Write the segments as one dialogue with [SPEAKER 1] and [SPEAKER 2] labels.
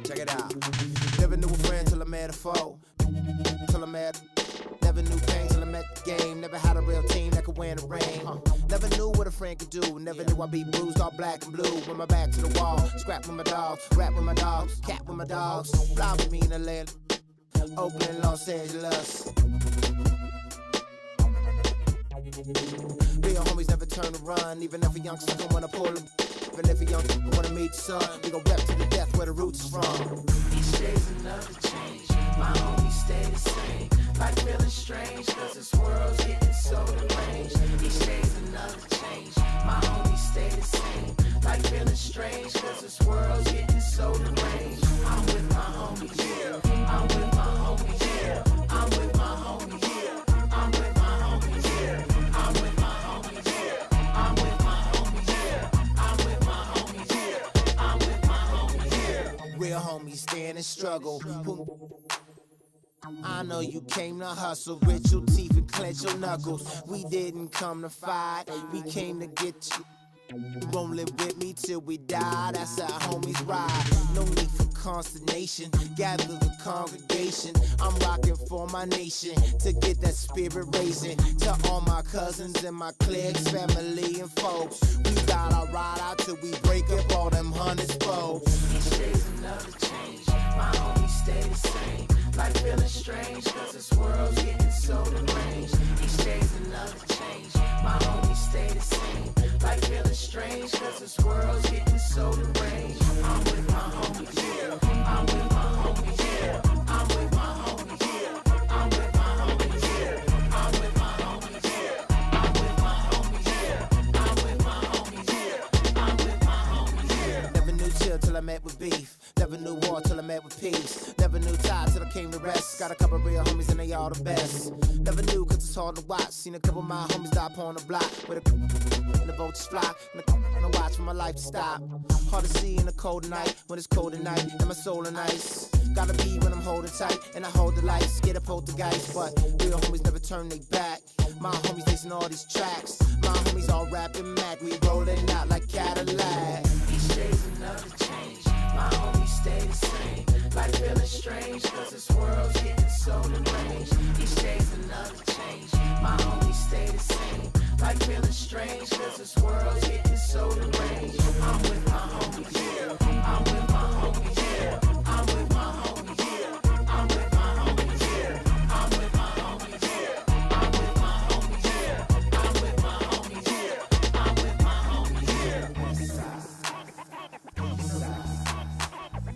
[SPEAKER 1] Check it out. Never knew a friend till I met a foe. Till I met. Never knew pain till I met the game. Never had a real team that could win the rain. Never knew what a friend could do. Never knew I'd be bruised all black and blue. With my back to the wall. Scrap with my dogs. Rap with my dogs. Cat with my dogs. Fly with me in Atlanta. Oakland, Los Angeles. Real homies never turn to run. Even if a young sucker wanna pull them. Even if a young wanna meet the sun. We gon' rap to the death where the roots is from.
[SPEAKER 2] Each day's another change. My homies stay the same. Like feeling strange, cause this world's getting so deranged. Each day's another change. My homies stay the same. Like feeling strange, cause this world's getting so deranged. I'm with my homies, yeah. I'm with my homies, yeah. I'm with my homies, yeah. I'm with my homies, yeah. I'm with my homies, yeah. I'm with my homies, yeah. I'm with my homies, yeah. I'm with my homies, yeah.
[SPEAKER 1] Real homies stand and struggle. I know you came to hustle, grit your teeth and clench your knuckles. We didn't come to fight, we came to get you. Won't live with me till we die, that's how homies ride. No need for consternation, gather the congregation. I'm rocking for my nation, to get that spirit raising. To all my cousins and my cliques, family and folks. We gotta ride out till we break up all them hundreds folks.
[SPEAKER 2] Each day's another change, my homies stay the same. Like feeling strange, cause this world's getting so deranged. Each day's another change, my homies stay the same. Like feeling strange, cause this world's getting so deranged. I'm with my homies, yeah. I'm with my homies, yeah. I'm with my homies, yeah. I'm with my homies, yeah. I'm with my homies, yeah. I'm with my homies, yeah. I'm with my homies, yeah. I'm with my homies, yeah.
[SPEAKER 1] Never knew chill till I met with beef. Never knew war till I met with peace. Never knew time till I came to rest. Got a couple real homies and they all the best. Never knew cause it's hard to watch. Seen a couple of my homies die upon the block. With a and the vultures fly. And I watch for my life to stop. Hard to see in the cold night. When it's cold at night and my soul in ice. Gotta be when I'm holding tight. And I hold the lights. Get a poltergeist. But real homies never turn they back. My homies listen all these tracks. My homies all rapping Mac. We rolling out like Cadillac.
[SPEAKER 2] Each day's another change. My homies stay the same. Like feeling strange, cause this world's getting so deranged. Each day's another change. My homies stay the same. Like feeling strange, cause this world's getting so deranged. I'm with my homies, yeah. I'm with my homies, yeah. I'm with my homies, yeah. I'm with my homies, yeah. I'm with my homies, yeah. I'm with my homies, yeah. I'm with my homies, yeah. I'm with my homies, yeah.
[SPEAKER 1] West side. East side.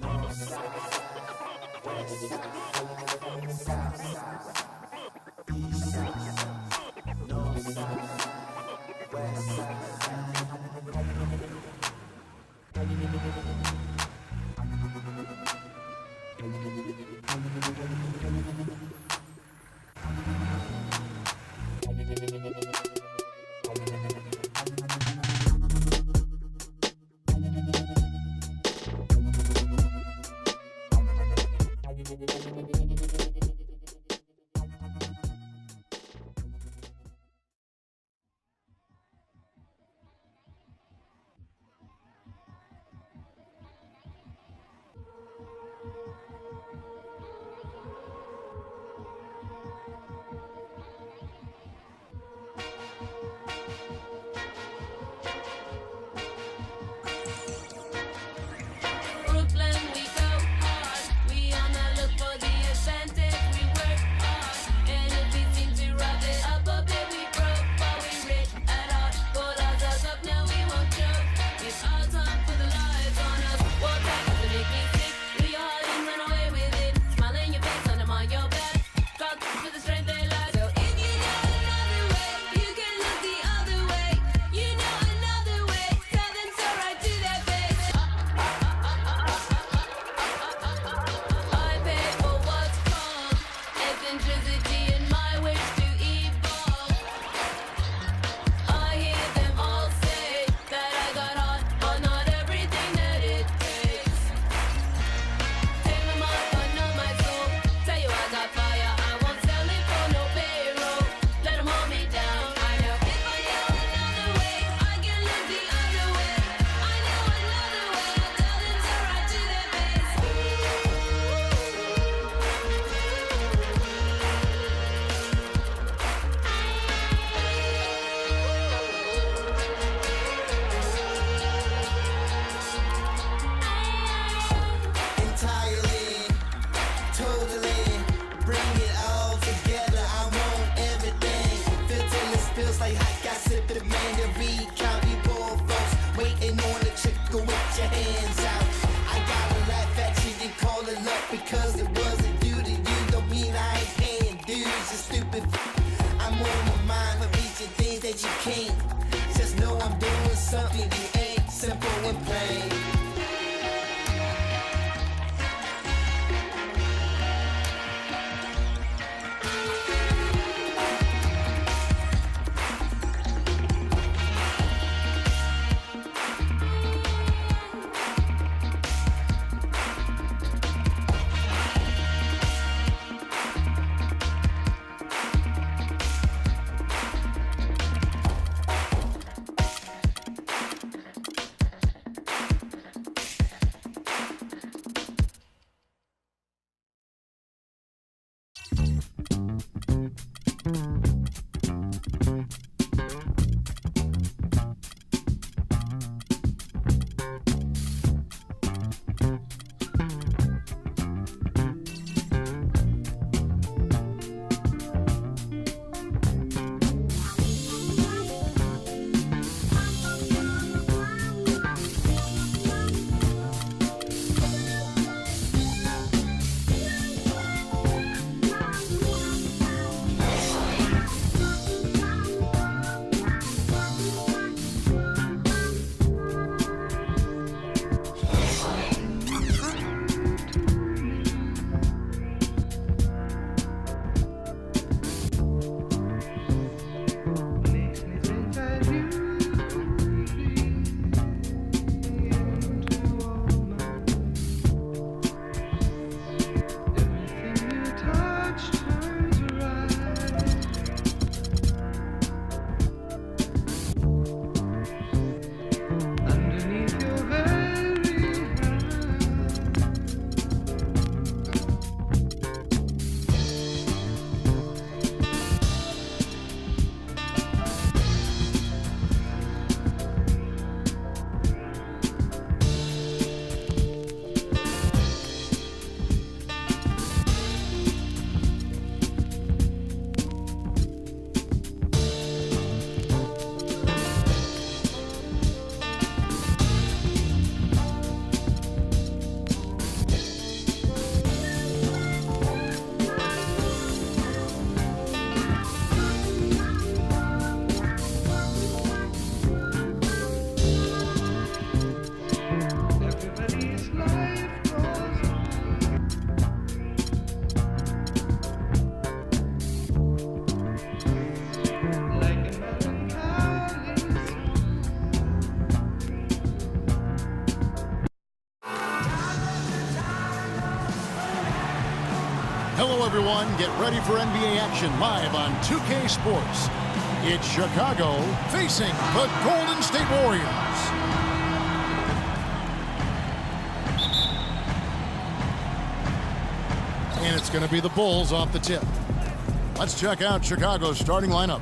[SPEAKER 1] North side. West side. South side. East side. North side. West side.
[SPEAKER 3] everyone. Get ready for NBA action live on 2K Sports. It's Chicago facing the Golden State Warriors. And it's going to be the Bulls off the tip. Let's check out Chicago's starting lineup.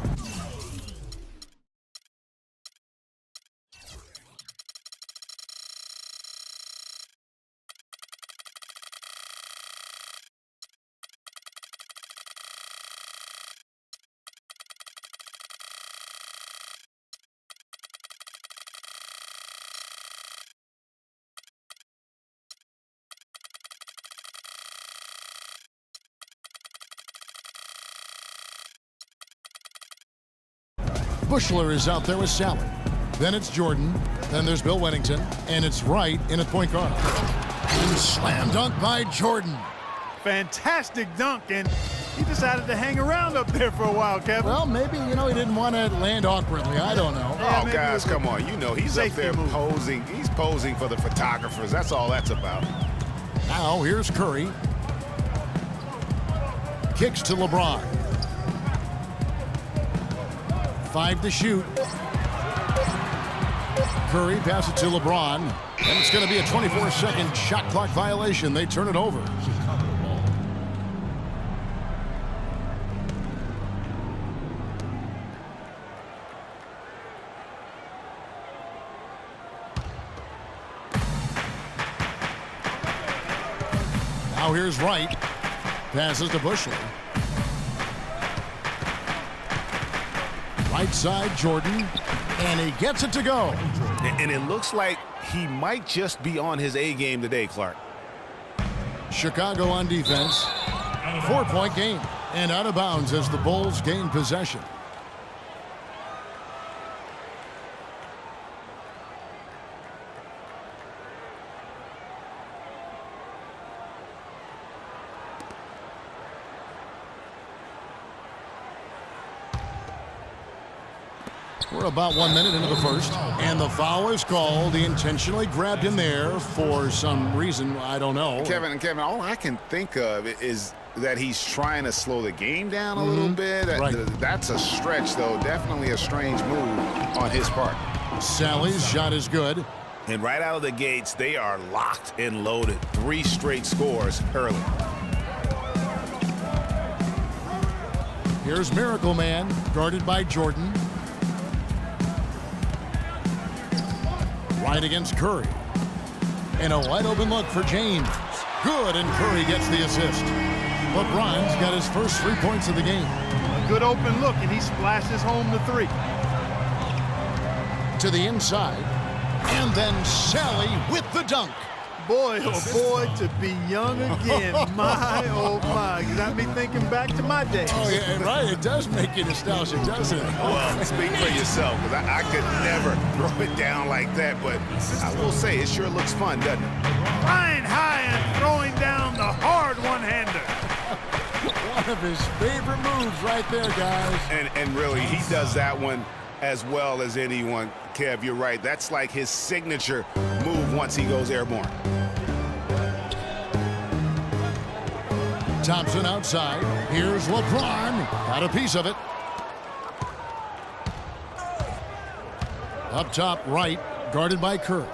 [SPEAKER 3] Bushler is out there with Sally. Then it's Jordan. Then there's Bill Wennington. And it's Wright in at point guard. And slam dunk by Jordan.
[SPEAKER 4] Fantastic dunk, and he decided to hang around up there for a while, Kevin.
[SPEAKER 3] Well, maybe, he didn't want to land awkwardly. I don't know.
[SPEAKER 4] Yeah,
[SPEAKER 5] Oh, guys, come on. He's up there
[SPEAKER 4] move.
[SPEAKER 5] posing. He's posing for the photographers. That's all that's about.
[SPEAKER 3] Now here's Curry. Kicks to LeBron. 5 to shoot. Curry passes it to LeBron. And it's going to be a 24-second shot clock violation. They turn it over. Now here's Wright. Passes to Bushler. Right side, Jordan. And he gets it to go.
[SPEAKER 5] And it looks like he might just be on his A game today, Clark.
[SPEAKER 3] Chicago on defense. 4-point game. And out of bounds as the Bulls gain possession. We're about 1 minute into the first, and the foul is called. He intentionally grabbed him there for some reason, I don't know.
[SPEAKER 5] Kevin, all I can think of is that he's trying to slow the game down a little bit.
[SPEAKER 3] Right.
[SPEAKER 5] That's a stretch, though. Definitely a strange move on his part.
[SPEAKER 3] Sally's shot is good.
[SPEAKER 5] And right out of the gates, they are locked and loaded. 3 straight scores early.
[SPEAKER 3] Here's Miracle Man, guarded by Jordan. Right against Curry. And a wide open look for James. Good, and Curry gets the assist. LeBron's got his first 3 points of the game.
[SPEAKER 4] A good open look, and he splashes home the 3.
[SPEAKER 3] To the inside. And then Sally with the dunk.
[SPEAKER 4] Boy, oh boy, to be young again. My, oh my. You got me thinking back to my days.
[SPEAKER 3] Oh, yeah, right. It does make you nostalgic, doesn't it?
[SPEAKER 5] Well, speak for yourself, because I could never throw it down like that, but I will say it sure looks fun, doesn't it?
[SPEAKER 4] Flying high and throwing down the hard one-hander.
[SPEAKER 3] One of his favorite moves right there, guys.
[SPEAKER 5] And really, he does that one as well as anyone. Kev, you're right. That's like his signature move once he goes airborne.
[SPEAKER 3] Thompson outside. Here's LeBron. Got a piece of it. Up top right, guarded by Curry.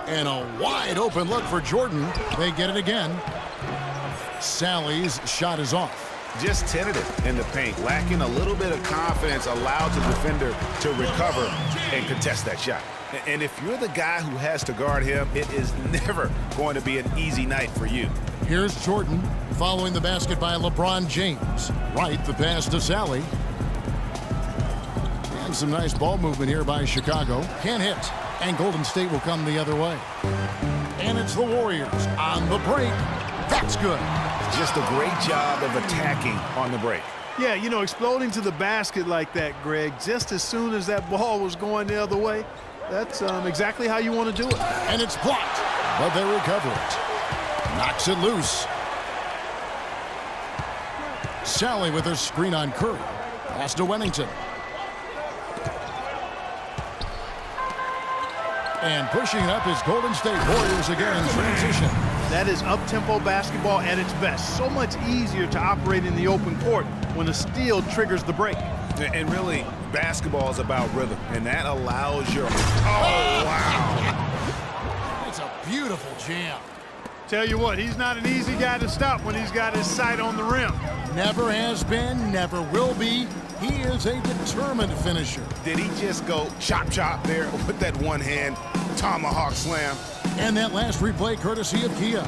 [SPEAKER 3] And a wide open look for Jordan. They get it again. Sally's shot is off.
[SPEAKER 5] Just tentative in the paint, lacking a little bit of confidence, allowed the defender to recover and contest that shot. And if you're the guy who has to guard him, it is never going to be an easy night for you.
[SPEAKER 3] Here's Jordan following the basket by LeBron James. Right, the pass to Sally. And some nice ball movement here by Chicago. Can't hit. And Golden State will come the other way. And it's the Warriors on the break. That's good.
[SPEAKER 5] Just a great job of attacking on the break.
[SPEAKER 4] Yeah, exploding to the basket like that, Greg, just as soon as that ball was going the other way, that's exactly how you want to do it.
[SPEAKER 3] And it's blocked, but they recover it. Knocks it loose. Sally with her screen on Curry. Pass to Wennington. And pushing it up is Golden State Warriors again in transition.
[SPEAKER 4] That is up-tempo basketball at its best. So much easier to operate in the open court when a steal triggers the break.
[SPEAKER 5] And really, basketball is about rhythm, and that allows your... Oh, wow.
[SPEAKER 3] It's a beautiful jam.
[SPEAKER 4] Tell you what, he's not an easy guy to stop when he's got his sight on the rim.
[SPEAKER 3] Never has been, never will be. He is a determined finisher.
[SPEAKER 5] Did he just go chop there with that one-hand tomahawk slam?
[SPEAKER 3] And that last replay courtesy of Kia.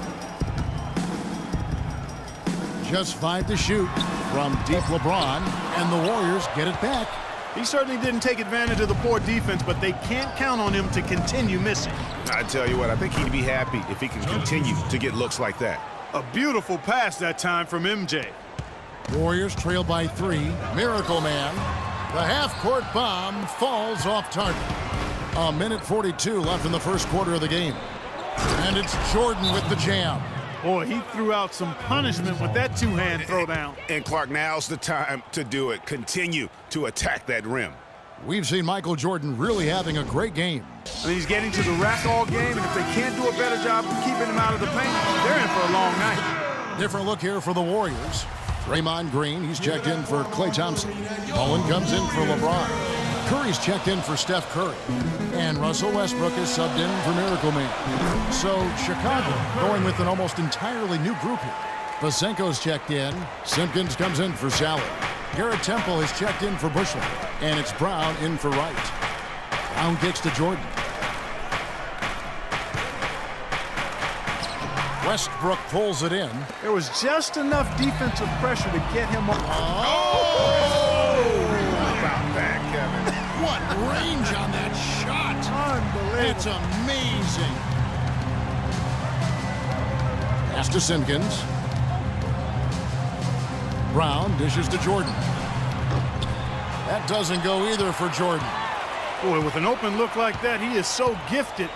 [SPEAKER 3] Just 5 to shoot from deep LeBron, and the Warriors get it back.
[SPEAKER 4] He certainly didn't take advantage of the poor defense, but they can't count on him to continue missing.
[SPEAKER 5] I tell you what, I think he'd be happy if he can continue to get looks like that.
[SPEAKER 4] A beautiful pass that time from MJ.
[SPEAKER 3] Warriors trail by 3. Miracle Man. The half-court bomb falls off target. 1:42 left in the first quarter of the game. And it's Jordan with the jam.
[SPEAKER 4] Boy, he threw out some punishment with that two-hand throwdown.
[SPEAKER 5] And Clark, now's the time to do it. Continue to attack that rim.
[SPEAKER 3] We've seen Michael Jordan really having a great game.
[SPEAKER 4] I mean, he's getting to the rack all game, and if they can't do a better job of keeping him out of the paint, they're in for a long night.
[SPEAKER 3] Different look here for the Warriors. Draymond Green, he's checked in for Klay Thompson. Bowen comes in for LeBron. Curry's checked in for Steph Curry. And Russell Westbrook is subbed in for Miracle Man. So Chicago going with an almost entirely new group here. Vasenko's checked in. Simpkins comes in for Sally. Garrett Temple is checked in for Bushland. And it's Brown in for Wright. Brown kicks to Jordan. Westbrook pulls it in.
[SPEAKER 4] There was just enough defensive pressure to get him off.
[SPEAKER 5] Oh! How about that, Kevin?
[SPEAKER 3] What range on that shot!
[SPEAKER 4] Unbelievable.
[SPEAKER 3] It's amazing. Pass to Simpkins. Brown dishes to Jordan. That doesn't go either for Jordan.
[SPEAKER 4] Boy, with an open look like that, he is so gifted.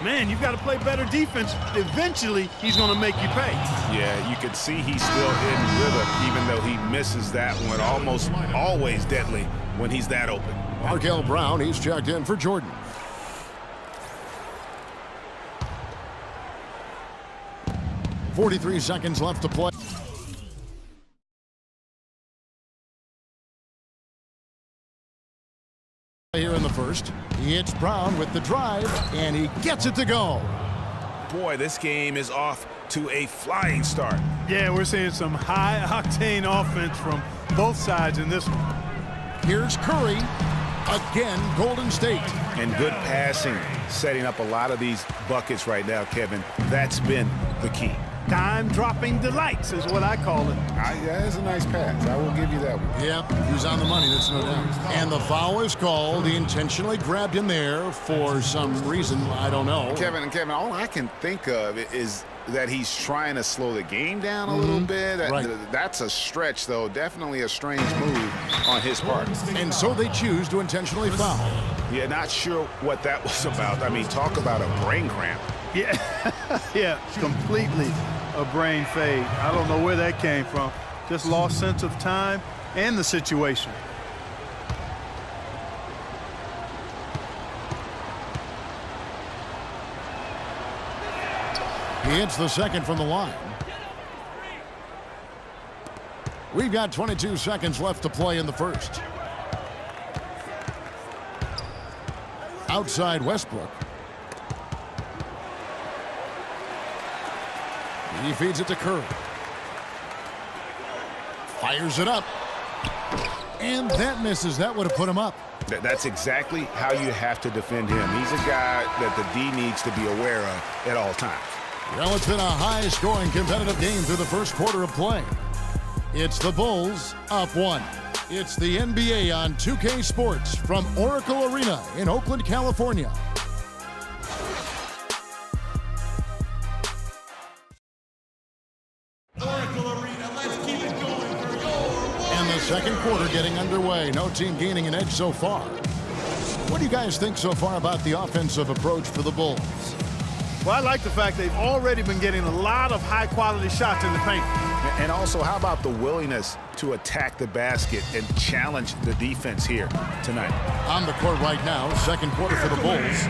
[SPEAKER 4] Man, you've got to play better defense. Eventually, he's going to make you pay.
[SPEAKER 5] Yeah, you can see he's still in rhythm, even though he misses that one. Almost always deadly when he's that open.
[SPEAKER 3] Markel Brown, he's checked in for Jordan. .43 seconds left to play. Here in the first, he hits Brown with the drive, and he gets it to go.
[SPEAKER 5] Boy, this game is off to a flying start.
[SPEAKER 4] Yeah, we're seeing some high-octane offense from both sides in this one.
[SPEAKER 3] Here's Curry. Again, Golden State.
[SPEAKER 5] And good passing, setting up a lot of these buckets right now, Kevin. That's been the key.
[SPEAKER 4] Time-dropping delights is what I call it.
[SPEAKER 5] That's a nice pass. I will give you that one.
[SPEAKER 3] Yep, he was on the money, that's no doubt. And the foul is called. He intentionally grabbed him there for some reason, I don't know.
[SPEAKER 5] Kevin, all I can think of is that he's trying to slow the game down a little bit.
[SPEAKER 3] Right.
[SPEAKER 5] That's a stretch, though. Definitely a strange move on his part.
[SPEAKER 3] And so they choose to intentionally foul.
[SPEAKER 5] Yeah, not sure what that was about. I mean, talk about a brain cramp.
[SPEAKER 4] Yeah, yeah, completely a brain fade. I don't know where that came from. Just lost sense of time and the situation.
[SPEAKER 3] He hits the second from the line. We've got 22 seconds left to play in the first. Outside Westbrook. He feeds it to Curry. Fires it up. And that misses. That would have put him up.
[SPEAKER 5] That's exactly how you have to defend him. He's a guy that the D needs to be aware of at all times.
[SPEAKER 3] Well, it's been a high-scoring competitive game through the first quarter of play. It's the Bulls up 1. It's the NBA on 2K Sports from Oracle Arena in Oakland, California. Second quarter getting underway. No team gaining an edge so far. What do you guys think so far about the offensive approach for the Bulls?
[SPEAKER 4] Well, I like the fact they've already been getting a lot of high-quality shots in the paint.
[SPEAKER 5] And also, how about the willingness to attack the basket and challenge the defense here tonight?
[SPEAKER 3] On the court right now, second quarter for the Bulls.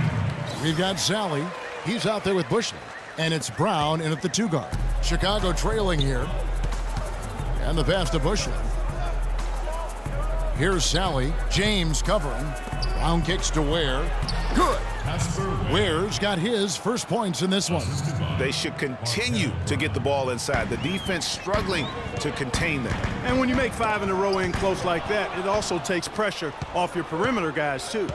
[SPEAKER 3] We've got Sally. He's out there with Bushley. And it's Brown in at the 2 guard. Chicago trailing here. And the pass to Bushler. Here's Sally. James covering. Brown kicks to Ware. Good. Ware's got his first points in this one.
[SPEAKER 5] They should continue to get the ball inside. The defense struggling to contain them.
[SPEAKER 4] And when you make 5 in a row in close like that, it also takes pressure off your perimeter guys, too.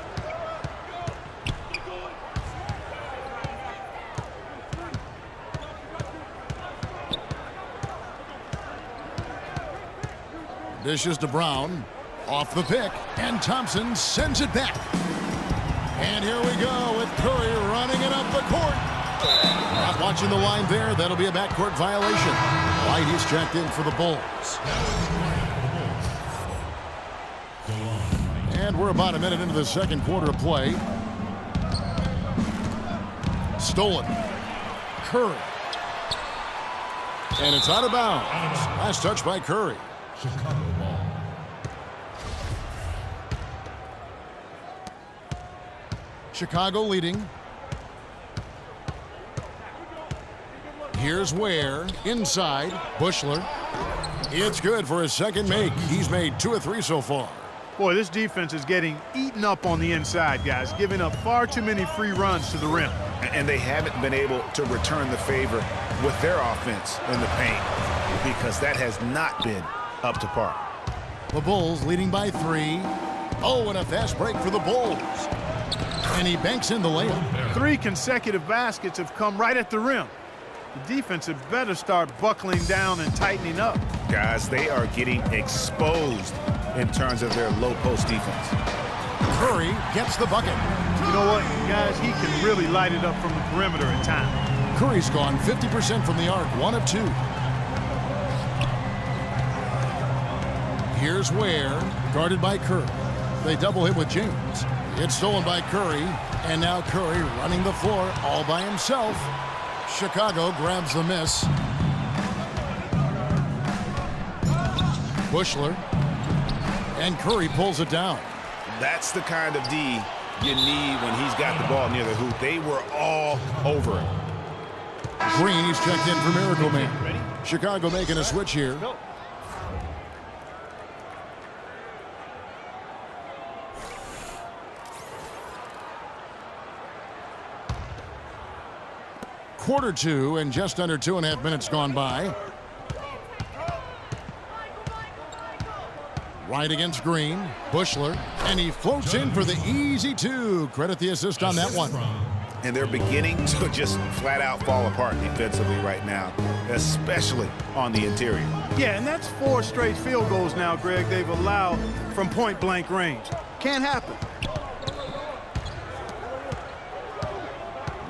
[SPEAKER 3] Dishes to Brown. Off the pick. And Thompson sends it back. And here we go with Curry running it up the court. Not watching the line there. That'll be a backcourt violation. White, he's checked in for the Bulls. And we're about a minute into the second quarter of play. Stolen. Curry. And it's out of bounds. Last touch by Curry. Chicago leading. Here's Ware. Inside. Bushler. It's good for his second make. He's made 2 of 3 so far.
[SPEAKER 4] Boy, this defense is getting eaten up on the inside, guys, giving up far too many free runs to the rim.
[SPEAKER 5] And they haven't been able to return the favor with their offense in the paint because that has not been up to par.
[SPEAKER 3] The Bulls leading by 3. Oh, and a fast break for the Bulls. And he banks in the layup.
[SPEAKER 4] 3 consecutive baskets have come right at the rim. The defense had better start buckling down and tightening up.
[SPEAKER 5] Guys, they are getting exposed in terms of their low post defense.
[SPEAKER 3] Curry gets the bucket.
[SPEAKER 4] You know what, guys? He can really light it up from the perimeter at times.
[SPEAKER 3] Curry's gone 50% from the arc, 1 of 2. Here's Ware, guarded by Curry. They double him with James. It's stolen by Curry, and now Curry running the floor all by himself. Chicago grabs the miss. Bushler, and Curry pulls it down.
[SPEAKER 5] That's the kind of D you need when he's got the ball near the hoop. They were all over it.
[SPEAKER 3] Green, he's checked in for Miracle Man. Chicago making a switch here. Quarter 2 and just under 2.5 minutes gone by. Right against Green. Bushler. And he floats in for the easy 2. Credit the assist on that one.
[SPEAKER 5] And they're beginning to just flat out fall apart defensively right now, especially on the interior.
[SPEAKER 4] Yeah, and that's 4 straight field goals now, Greg, they've allowed from point-blank range. Can't happen.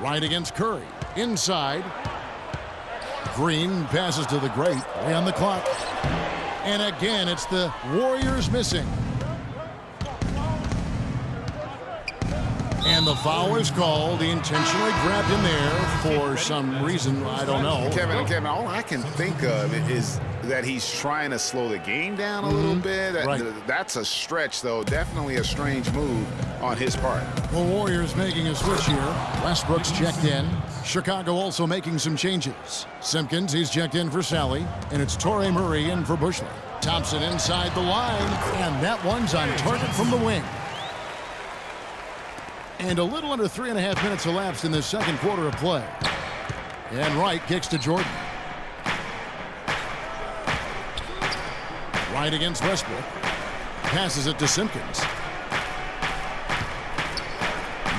[SPEAKER 3] Right against Curry. Inside. Green passes to the great. Way on the clock. And again, it's the Warriors missing. And the foul is called. He intentionally grabbed him there for some reason. I don't know.
[SPEAKER 5] Kevin, all I can think of is that he's trying to slow the game down a little bit.
[SPEAKER 3] Right.
[SPEAKER 5] That's a stretch, though. Definitely a strange move on his part.
[SPEAKER 3] The Warriors making a switch here. Westbrook's checked in. Chicago also making some changes. Simpkins, he's checked in for Sally. And it's Torrey Murray in for Bushler. Thompson inside the line. And that one's on target from the wing. And a little under 3.5 minutes elapsed in the second quarter of play. And Wright kicks to Jordan. Wright against Westbrook. Passes it to Simpkins.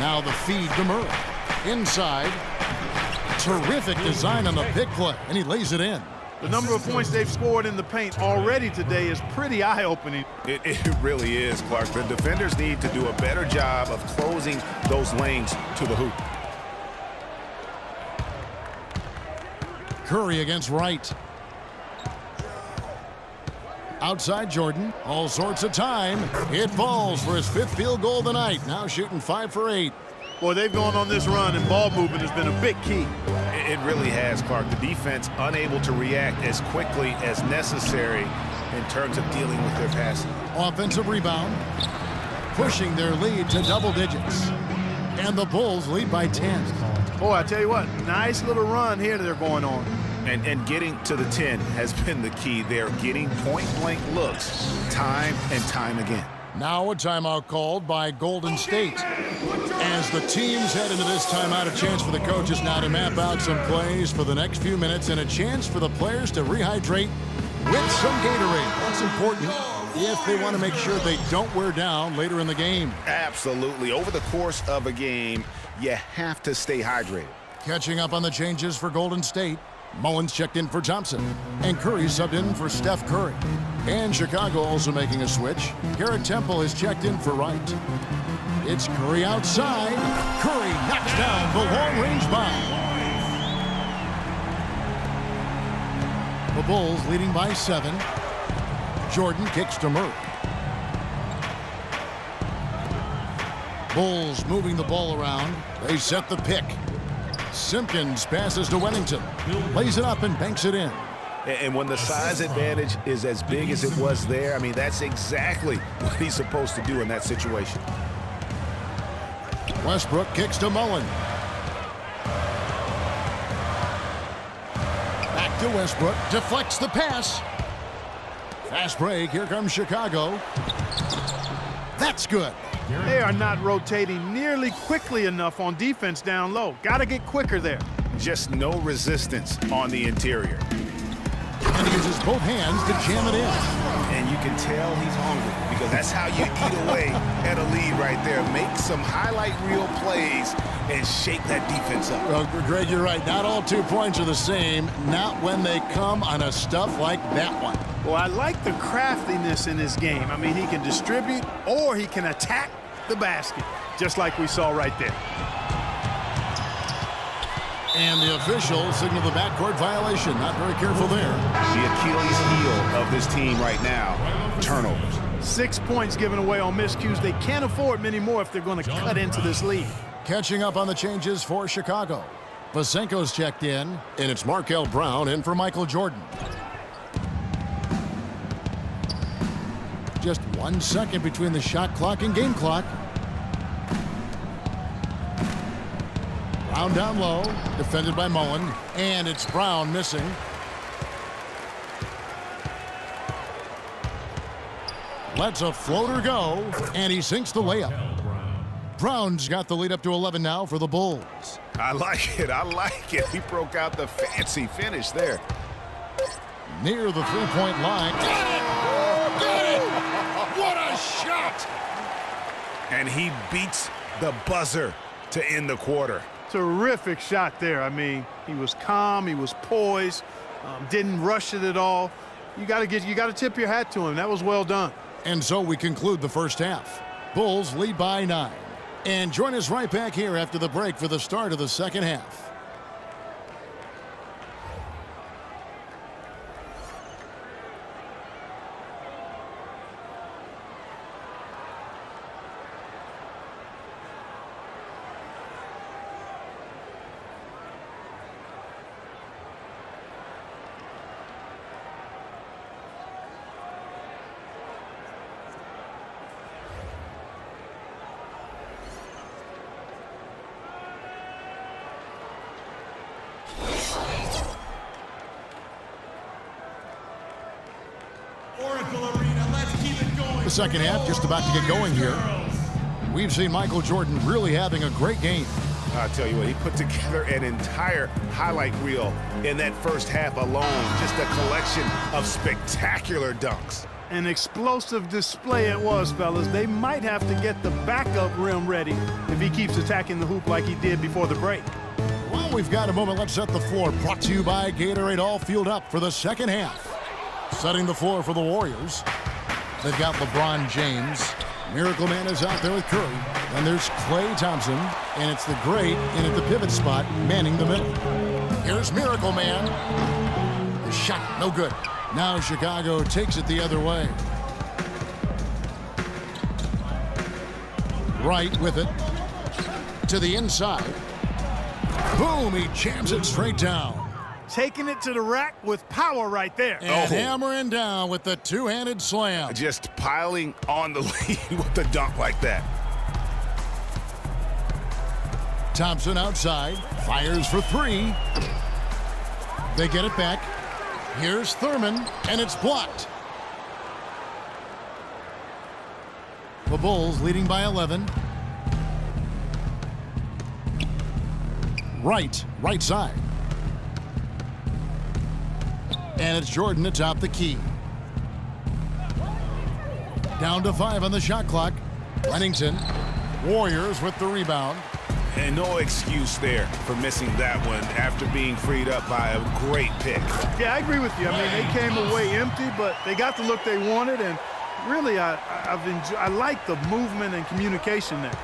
[SPEAKER 3] Now the feed to Murray. Inside. Terrific design on the pick play. And he lays it in.
[SPEAKER 4] The number of points they've scored in the paint already today is pretty eye-opening.
[SPEAKER 5] It really is, Clark. The defenders need to do a better job of closing those lanes to the hoop.
[SPEAKER 3] Curry against Wright. Outside Jordan. All sorts of time. It falls for his 5th field goal of the night. Now shooting 5 for 8.
[SPEAKER 4] Boy, they've gone on this run, and ball movement has been a big key.
[SPEAKER 5] It really has, Clark. The defense unable to react as quickly as necessary in terms of dealing with their passing.
[SPEAKER 3] Offensive rebound. Pushing their lead to double digits. And the Bulls lead by 10.
[SPEAKER 4] Boy, I tell you what, nice little run here they're going on.
[SPEAKER 5] And getting to the 10 has been the key. They're getting point-blank looks time and time again.
[SPEAKER 3] Now a timeout called by Golden State. As the teams head into this timeout, a chance for the coaches now to map out some plays for the next few minutes and a chance for the players to rehydrate with some Gatorade. That's important if they want to make sure they don't wear down later in the game.
[SPEAKER 5] Absolutely. Over the course of a game, you have to stay hydrated.
[SPEAKER 3] Catching up on the changes for Golden State. Mullins checked in for Thompson, and Curry subbed in for Steph Curry. And Chicago also making a switch. Garrett Temple is checked in for Wright. It's Curry outside. Curry knocks down the long-range bomb. The Bulls leading by 7. Jordan kicks to Murray. Bulls moving the ball around. They set the pick. Simpkins passes to Wennington, lays it up and banks it in.
[SPEAKER 5] And when the size advantage is as big as it was there, I mean, that's exactly what he's supposed to do in that situation.
[SPEAKER 3] Westbrook kicks to Mullen. Back to Westbrook, deflects the pass. Fast break, here comes Chicago. That's good.
[SPEAKER 4] They are not rotating nearly quickly enough on defense down low. Got to get quicker there.
[SPEAKER 5] Just no resistance on the interior.
[SPEAKER 3] And he uses both hands to jam it in.
[SPEAKER 5] And you can tell he's hungry because that's how you eat away at a lead right there. Make some highlight reel plays and shake that defense up.
[SPEAKER 3] Well, Greg, you're right. Not all 2 points are the same. Not when they come on a stuff like that one.
[SPEAKER 4] Well, I like the craftiness in his game. I mean, he can distribute or he can attack the basket, just like we saw right there.
[SPEAKER 3] And the official signaled the backcourt violation. Not very careful there.
[SPEAKER 5] The Achilles heel of this team right now, turnovers.
[SPEAKER 4] 6 points given away on miscues. They can't afford many more if they're going to cut into this lead.
[SPEAKER 3] Catching up on the changes for Chicago. Vasenko's checked in, and it's Markel Brown in for Michael Jordan. Just 1 second between the shot clock and game clock. Brown down low, defended by Mullen, and it's Brown missing. Lets a floater go, and he sinks the layup. Brown's got the lead up to 11 now for the Bulls.
[SPEAKER 5] I like it. I like it. He broke out the fancy finish there.
[SPEAKER 3] Near the three-point line. Got it! What a shot!
[SPEAKER 5] And he beats the buzzer to end the quarter.
[SPEAKER 4] Terrific shot there. I mean, he was calm, he was poised, didn't rush it at all. You got to tip your hat to him. That was well done.
[SPEAKER 3] And so we conclude the first half. Bulls lead by 9. And join us right back here after the break for the start of the second half. The second half just about to get going here. We've seen Michael Jordan really having a great game.
[SPEAKER 5] I'll tell you what, he put together an entire highlight reel in that first half alone. Just a collection of spectacular dunks.
[SPEAKER 4] An explosive display it was, fellas. They might have to get the backup rim ready if he keeps attacking the hoop like he did before the break.
[SPEAKER 3] Well, we've got a moment. Let's set the floor. Brought to you by Gatorade. All fueled up for the second half. Setting the floor for the Warriors. They've got LeBron James. Miracle Man is out there with Curry. And there's Klay Thompson. And it's the great in at the pivot spot, manning the middle. Here's Miracle Man. The shot, no good. Now Chicago takes it the other way. Wright with it. To the inside. Boom, he jams it straight down.
[SPEAKER 4] Taking it to the rack with power right there.
[SPEAKER 3] And hammering down with the two-handed slam.
[SPEAKER 5] Just piling on the lead with the dunk like that.
[SPEAKER 3] Thompson outside, fires for three. They get it back. Here's Thurman, and it's blocked. The Bulls leading by 11. Right side. And it's Jordan atop the key. Down to 5 on the shot clock. Wennington. Warriors with the rebound.
[SPEAKER 5] And no excuse there for missing that one after being freed up by a great pick.
[SPEAKER 4] Yeah, I agree with you. I mean, they came away empty, but they got the look they wanted, and really, I like the movement and communication there.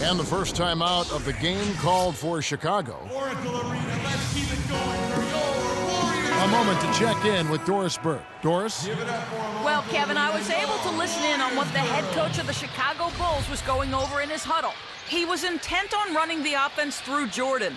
[SPEAKER 3] And the first time out of the game called for Chicago. A moment to check in with Doris Burke. Doris?
[SPEAKER 6] Well, Kevin, I was able to listen in on what the head coach of the Chicago Bulls was going over in his huddle. He was intent on running the offense through Jordan.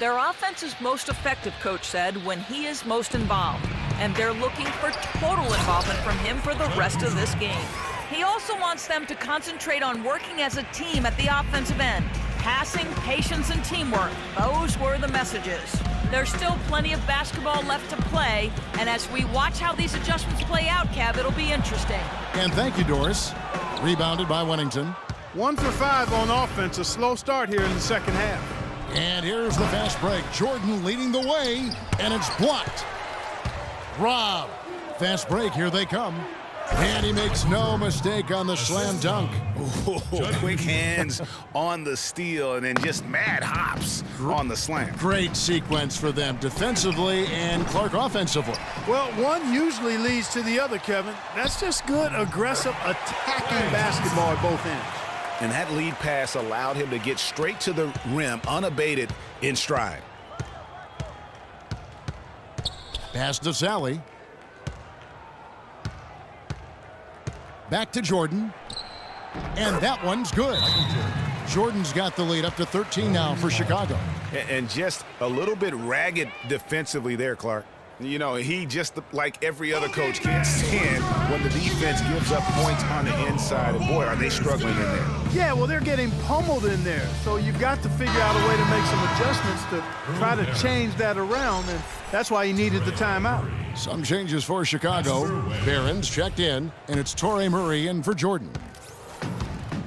[SPEAKER 6] Their offense is most effective, Coach said, when he is most involved. And they're looking for total involvement from him for the rest of this game. He also wants them to concentrate on working as a team at the offensive end. Passing, patience, and teamwork. Those were the messages. There's still plenty of basketball left to play, and as we watch how these adjustments play out, Kev, it'll be interesting.
[SPEAKER 3] And thank you, Doris. Rebounded by Wennington.
[SPEAKER 4] 1 for 5 on offense. A slow start here in the second half.
[SPEAKER 3] And here's the fast break. Jordan leading the way, and it's blocked. Rob. Fast break, here they come. And he makes no mistake on the slam dunk.
[SPEAKER 5] Ooh, quick hands on the steal and then just mad hops on the slam.
[SPEAKER 3] Great sequence for them defensively and Clark offensively.
[SPEAKER 4] Well, one usually leads to the other, Kevin. That's just good, aggressive, attacking basketball at both ends.
[SPEAKER 5] And that lead pass allowed him to get straight to the rim, unabated in stride.
[SPEAKER 3] Pass to Sally. Back to Jordan. And that one's good. Jordan's got the lead up to 13 now for Chicago.
[SPEAKER 5] And just a little bit ragged defensively there, Clark. You know, he just, like every other coach, can't stand when the defense gives up points on the inside. And boy, are they struggling in there.
[SPEAKER 4] Yeah, well, they're getting pummeled in there. So you've got to figure out a way to make some adjustments to try to change that around. And that's why he needed the timeout.
[SPEAKER 3] Some changes for Chicago. Barron's checked in, and it's Torrey Murray in for Jordan.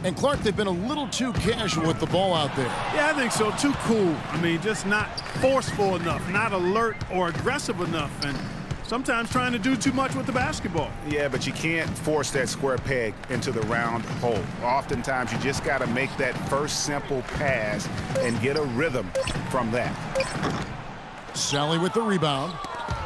[SPEAKER 3] And Clark, they've been a little too casual with the ball out there.
[SPEAKER 4] Yeah, I think so. Too cool. I mean, just not forceful enough, not alert or aggressive enough, and sometimes trying to do too much with the basketball.
[SPEAKER 5] Yeah, but you can't force that square peg into the round hole. Oftentimes, you just got to make that first simple pass and get a rhythm from that.
[SPEAKER 3] Sally with the rebound.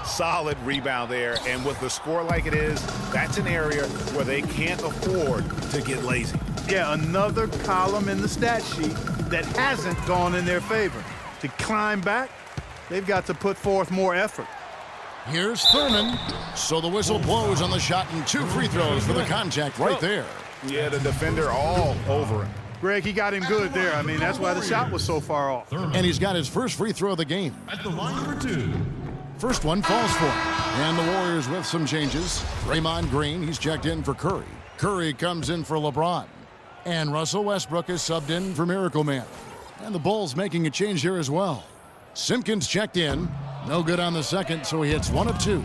[SPEAKER 5] Solid rebound there, and with the score like it is, that's an area where they can't afford to get lazy.
[SPEAKER 4] Yeah, another column in the stat sheet that hasn't gone in their favor. To climb back, they've got to put forth more effort.
[SPEAKER 3] Here's Thurman. So the whistle blows on the shot and 2 free throws for the contact right there.
[SPEAKER 5] Yeah, the defender all over him.
[SPEAKER 4] Greg, he got him good there. I mean, that's why the shot was so far off.
[SPEAKER 3] And he's got his first free throw of the game.
[SPEAKER 7] At the line for 2.
[SPEAKER 3] First one falls for him. And the Warriors with some changes. Draymond Green, he's checked in for Curry. Curry comes in for LeBron. And Russell Westbrook is subbed in for Miracle Man. And the Bulls making a change here as well. Simpkins checked in. No good on the second, so he hits 1 of 2.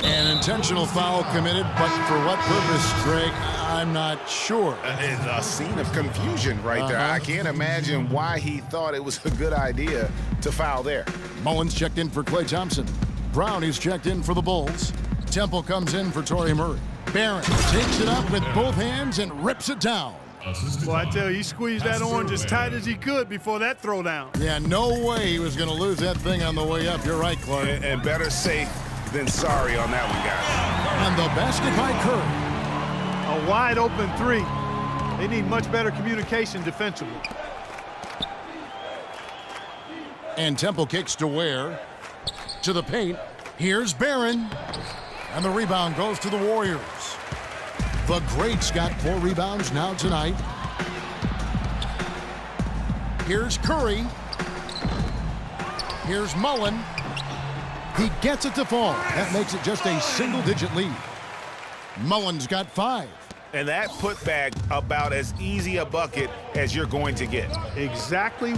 [SPEAKER 3] An intentional foul committed, but for what purpose, Greg? I'm not sure.
[SPEAKER 5] It's a scene of confusion right there. I can't imagine why he thought it was a good idea to foul there.
[SPEAKER 3] Mullins checked in for Klay Thompson. Brown, he's checked in for the Bulls. Temple comes in for Torrey Murray. Barron takes it up with both hands and rips it down.
[SPEAKER 4] Well, I tell you, he squeezed that orange as tight as he could before that throwdown.
[SPEAKER 3] Yeah, no way he was going to lose that thing on the way up. You're right, Clark.
[SPEAKER 5] And better safe than sorry on that one, guys.
[SPEAKER 3] And the basket by Curry.
[SPEAKER 4] A wide open 3. They need much better communication defensively.
[SPEAKER 3] And Temple kicks to Ware. To the paint. Here's Barron. And the rebound goes to the Warriors. The Greats got 4 rebounds now tonight. Here's Curry. Here's Mullen. He gets it to fall. That makes it just a single-digit lead. Mullen's got 5.
[SPEAKER 5] And that putback about as easy a bucket as you're going to get.
[SPEAKER 4] Exactly.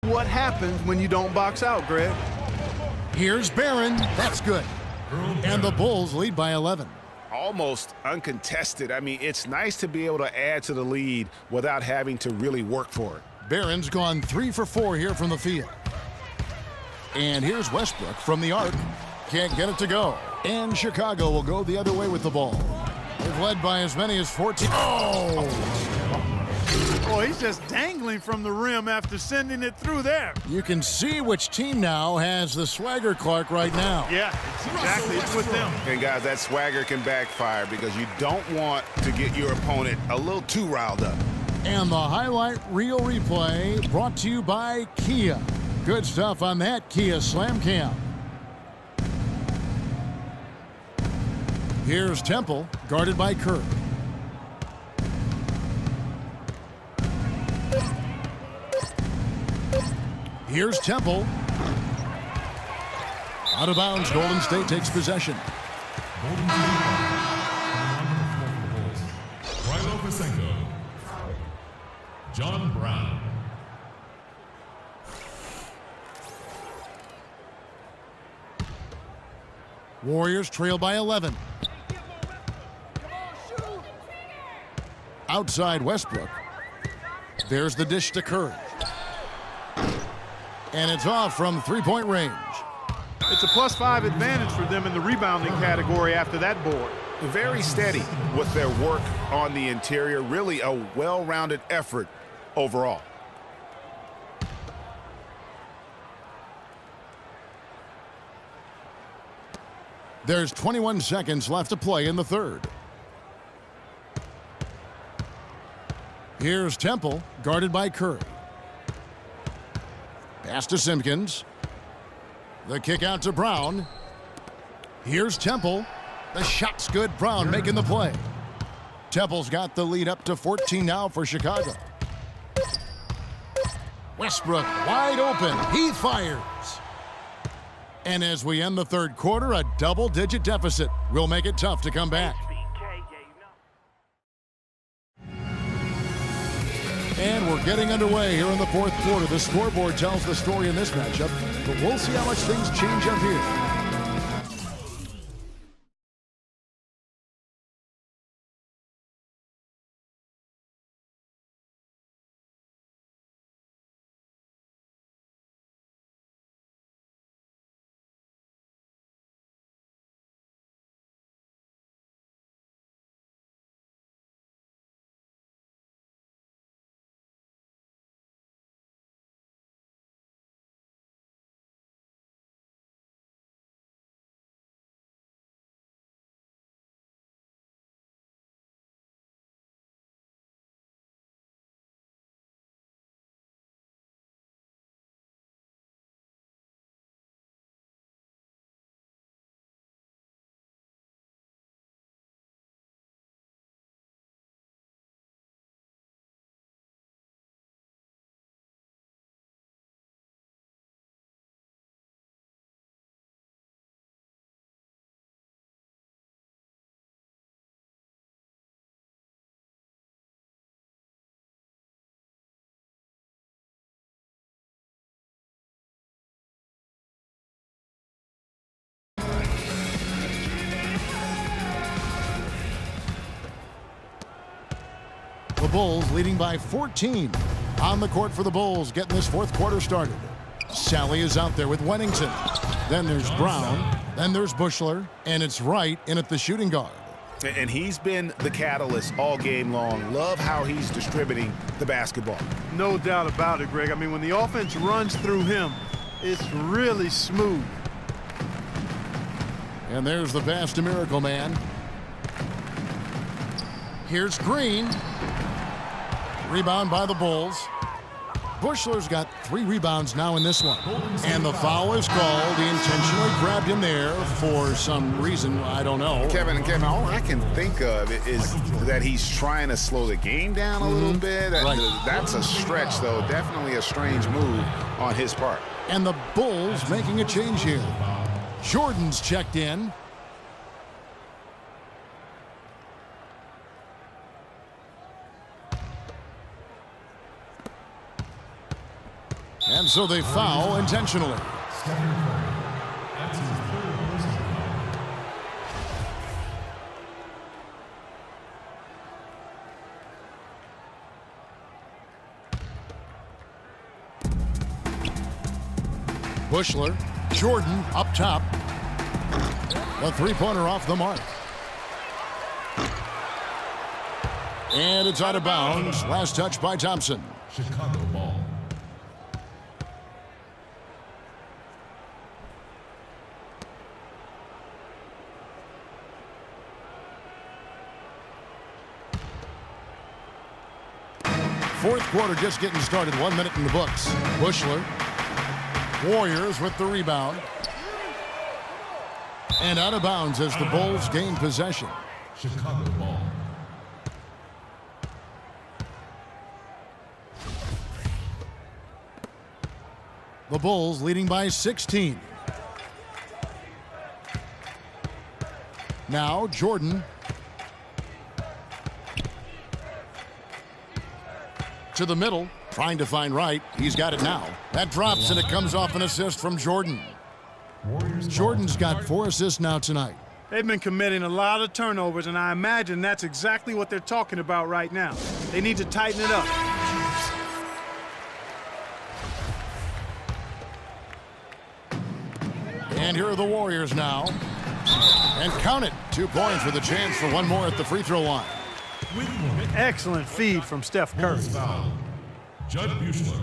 [SPEAKER 4] What happens when you don't box out, Greg?
[SPEAKER 3] Here's Barron. That's good. And the Bulls lead by 11.
[SPEAKER 5] Almost uncontested. I mean, it's nice to be able to add to the lead without having to really work for it.
[SPEAKER 3] Barron's gone 3 for 4 here from the field. And here's Westbrook from the arc. Can't get it to go. And Chicago will go the other way with the ball. They've led by as many as 14.
[SPEAKER 4] Oh, he's just dangling from the rim after sending it through there.
[SPEAKER 3] You can see which team now has the swagger Clark right now.
[SPEAKER 4] Yeah, it's with them.
[SPEAKER 5] And guys, that swagger can backfire because you don't want to get your opponent a little too riled up.
[SPEAKER 3] And the highlight reel replay brought to you by Kia. Good stuff on that Kia Slam Cam. Here's Temple, guarded by Curry. Here's Temple. Out of bounds, Golden State takes possession.
[SPEAKER 7] Rilo Pasenko. John Brown.
[SPEAKER 3] Warriors trail by 11. Outside Westbrook. There's the dish to Curry. And it's off from three-point range.
[SPEAKER 4] It's a +5 advantage for them in the rebounding category after that board.
[SPEAKER 5] Very steady with their work on the interior. Really a well-rounded effort overall.
[SPEAKER 3] There's 21 seconds left to play in the third. Here's Temple, guarded by Curry. Pass to Simpkins. The kick out to Brown. Here's Temple. The shot's good. Brown making the play. Temple's got the lead up to 14 now for Chicago. Westbrook wide open. He fires. And as we end the third quarter, a double-digit deficit will make it tough to come back. And we're getting underway here in the fourth quarter. The scoreboard tells the story in this matchup, but we'll see how much things change up here. The Bulls leading by 14. On the court for the Bulls, getting this fourth quarter started. Sally is out there with Wennington. Then there's Brown. Then there's Bushler. And it's Wright in at the shooting guard.
[SPEAKER 5] And he's been the catalyst all game long. Love how he's distributing the basketball.
[SPEAKER 4] No doubt about it, Greg. I mean, when the offense runs through him, it's really smooth.
[SPEAKER 3] And there's the pass to Miracle Man. Here's Green. Rebound by the Bulls. Bushler's got 3 rebounds now in this one. And the foul is called. He intentionally grabbed him there for some reason. I don't know.
[SPEAKER 5] Kevin, all I can think of is that he's trying to slow the game down a little bit.
[SPEAKER 3] Right.
[SPEAKER 5] That's a stretch, though. Definitely a strange move on his part.
[SPEAKER 3] And the Bulls making a change here. Jordan's checked in. And so they foul intentionally. Bushler, Jordan up top. A 3-pointer off the mark. And it's out of bounds. Last touch by Thompson.
[SPEAKER 7] Chicago ball.
[SPEAKER 3] Fourth quarter just getting started. 1 minute in the books. Bushler. Warriors with the rebound. And out of bounds as the Bulls gain possession.
[SPEAKER 7] Chicago ball.
[SPEAKER 3] The Bulls leading by 16. Now Jordan. To the middle, trying to find Wright. He's got it now. That drops and it comes off an assist from Jordan. Jordan's got 4 assists now tonight.
[SPEAKER 4] They've been committing a lot of turnovers, and I imagine that's exactly what they're talking about right now. They need to tighten it up.
[SPEAKER 3] And here are the Warriors now. And count it. 2 points with a chance for one more at the free throw line.
[SPEAKER 4] Excellent feed from Steph Curry.
[SPEAKER 7] Judd Bushler.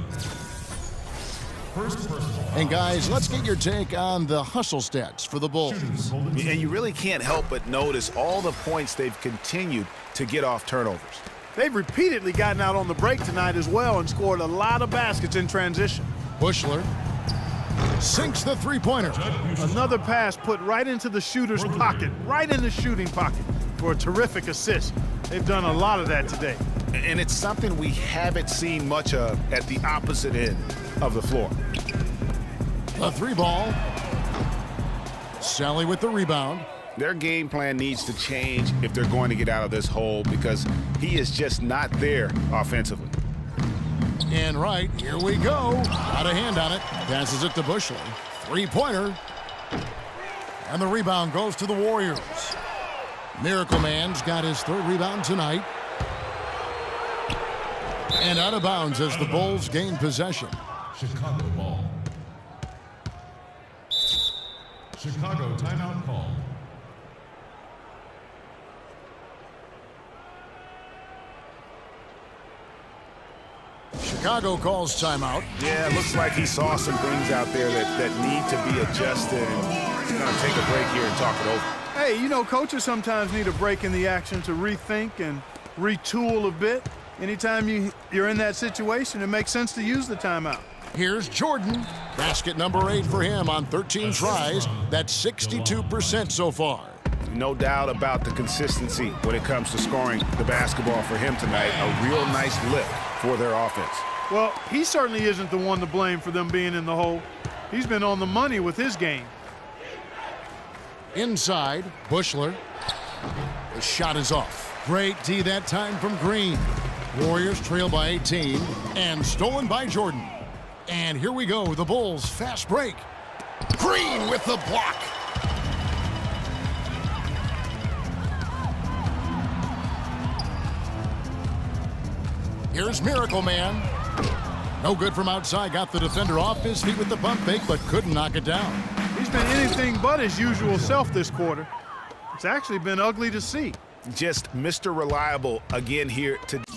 [SPEAKER 7] First personal.
[SPEAKER 3] And guys, let's get your take on the hustle stats for the Bulls.
[SPEAKER 5] And you really can't help but notice all the points they've continued to get off turnovers.
[SPEAKER 4] They've repeatedly gotten out on the break tonight as well and scored a lot of baskets in transition.
[SPEAKER 3] Bushler sinks the 3-pointer.
[SPEAKER 4] Another pass put right into the shooter's pocket, right in the shooting pocket for a terrific assist. They've done a lot of that today.
[SPEAKER 5] And it's something we haven't seen much of at the opposite end of the floor.
[SPEAKER 3] A 3-ball. Sally with the rebound.
[SPEAKER 5] Their game plan needs to change if they're going to get out of this hole because he is just not there offensively.
[SPEAKER 3] And right, here we go. Got a hand on it. Passes it to Bushler. 3-pointer. And the rebound goes to the Warriors. Miracle Man's got his 3rd rebound tonight. And out of bounds as the Bulls gain possession.
[SPEAKER 7] Chicago ball. Chicago timeout call.
[SPEAKER 3] Chicago calls timeout.
[SPEAKER 5] Yeah, it looks like he saw some things out there that need to be adjusted. And he's going to take a break here and talk it over.
[SPEAKER 4] Hey, you know, coaches sometimes need a break in the action to rethink and retool a bit. Anytime you're in that situation, it makes sense to use the timeout.
[SPEAKER 3] Here's Jordan. Basket number 8 for him on 13 tries. That's 62% so far.
[SPEAKER 5] No doubt about the consistency when it comes to scoring the basketball for him tonight. A real nice lift for their offense.
[SPEAKER 4] Well, he certainly isn't the one to blame for them being in the hole. He's been on the money with his game.
[SPEAKER 3] Inside, Bushler. The shot is off. Great D that time from Green. Warriors trail by 18 and stolen by Jordan. And here we go, the Bulls fast break. Green with the block. Here's Miracle Man. No good from outside. Got the defender off his feet with the pump fake, but couldn't knock it down.
[SPEAKER 4] He's been anything but his usual self this quarter. It's actually been ugly to see.
[SPEAKER 5] Just Mr. Reliable again here today.